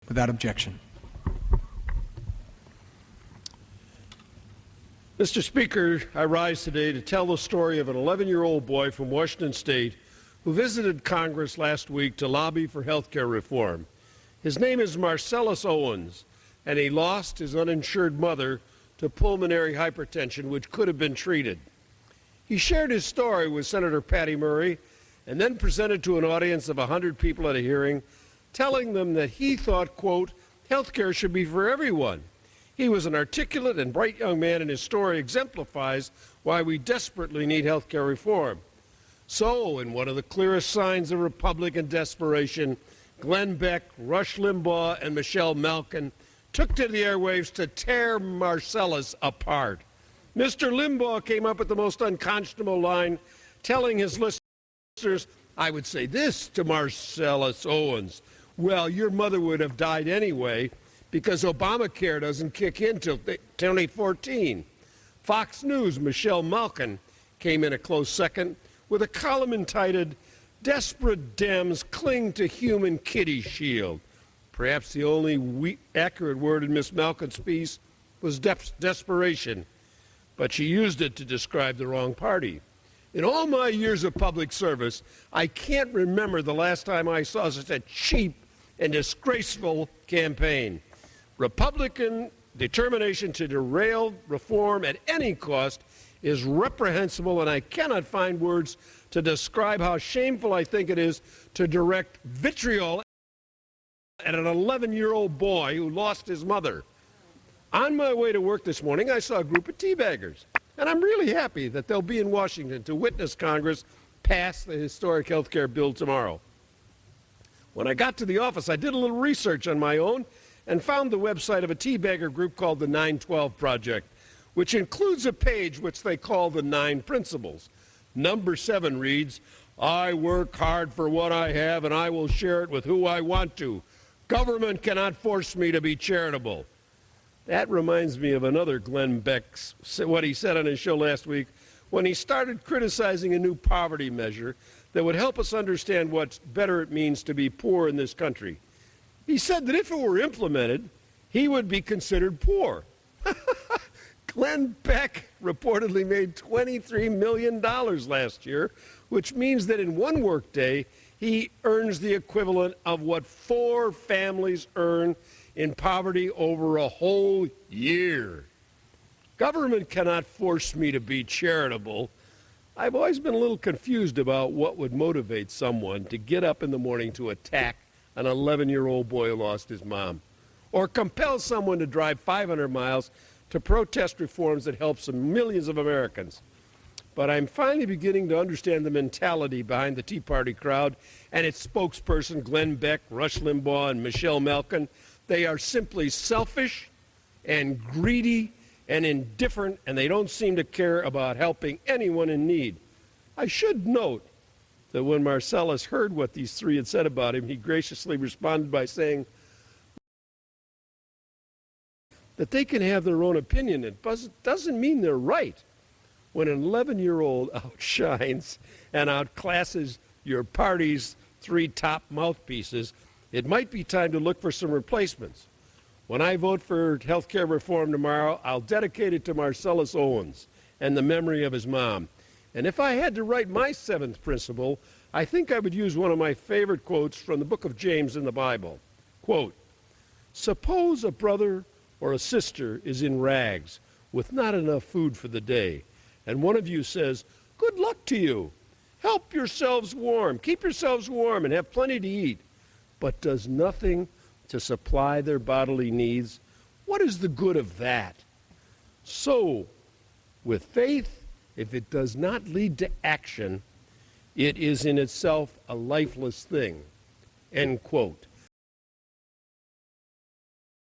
Without objection. Mr. Speaker, I rise today to tell the story of an 11-year-old boy from Washington State who visited Congress last week to lobby for health care reform. His name is Marcellus Owens, and he lost his uninsured mother to pulmonary hypertension, which could have been treated. He shared his story with Senator Patty Murray and then presented to an audience of 100 people at a hearing, telling them that he thought, quote, health care should be for everyone. He was an articulate and bright young man, and his story exemplifies why we desperately need health care reform. So, in one of the clearest signs of Republican desperation, Glenn Beck, Rush Limbaugh, and Michelle Malkin took to the airwaves to tear Marcellus apart. Mr. Limbaugh came up with the most unconscionable line, telling his listeners, I would say this to Marcellus Owens, well, your mother would have died anyway because Obamacare doesn't kick in till 2014. Fox News' Michelle Malkin came in a close second with a column entitled, Desperate Dems Cling to Human Kitty Shield. Perhaps the only accurate word in Miss Malkin's piece was desperation, but she used it to describe the wrong party. In all my years of public service, I can't remember the last time I saw such a cheap and disgraceful campaign. Republican determination to derail reform at any cost is reprehensible, and I cannot find words to describe how shameful I think it is to direct vitriol at an 11-year-old boy who lost his mother. On my way to work this morning, I saw a group of teabaggers, and I'm really happy that they'll be in Washington to witness Congress pass the historic health care bill tomorrow. When I got to the office, I did a little research on my own and found the website of a teabagger group called the 912 Project, which includes a page which they call the 9 Principles. Number 7 reads, I work hard for what I have and I will share it with who I want to. Government cannot force me to be charitable. That reminds me of another Glenn Beck's, what he said on his show last week when he started criticizing a new poverty measure that would help us understand what better it means to be poor in this country. He said that if it were implemented, he would be considered poor. Glenn Beck reportedly made $23 million last year, which means that in one workday, he earns the equivalent of what 4 families earn in poverty over a whole year. Government cannot force me to be charitable. I've always been a little confused about what would motivate someone to get up in the morning to attack an 11-year-old boy who lost his mom, or compel someone to drive 500 miles to protest reforms that help some millions of Americans. But I'm finally beginning to understand the mentality behind the Tea Party crowd and its spokesperson, Glenn Beck, Rush Limbaugh, and Michelle Malkin. They are simply selfish and greedy and indifferent, and they don't seem to care about helping anyone in need. I should note that when Marcellus heard what these 3 had said about him, he graciously responded by saying that they can have their own opinion. It doesn't mean they're right. When an 11-year-old outshines and outclasses your party's 3 top mouthpieces, it might be time to look for some replacements. When I vote for health care reform tomorrow, I'll dedicate it to Marcellus Owens and the memory of his mom. And if I had to write my 7th principle, I think I would use one of my favorite quotes from the book of James in the Bible. Quote, suppose a brother or a sister is in rags with not enough food for the day, and one of you says, good luck to you. Help yourselves warm. Keep yourselves warm and have plenty to eat, but does nothing to supply their bodily needs. What is the good of that? So, with faith, if it does not lead to action, it is in itself a lifeless thing. End quote.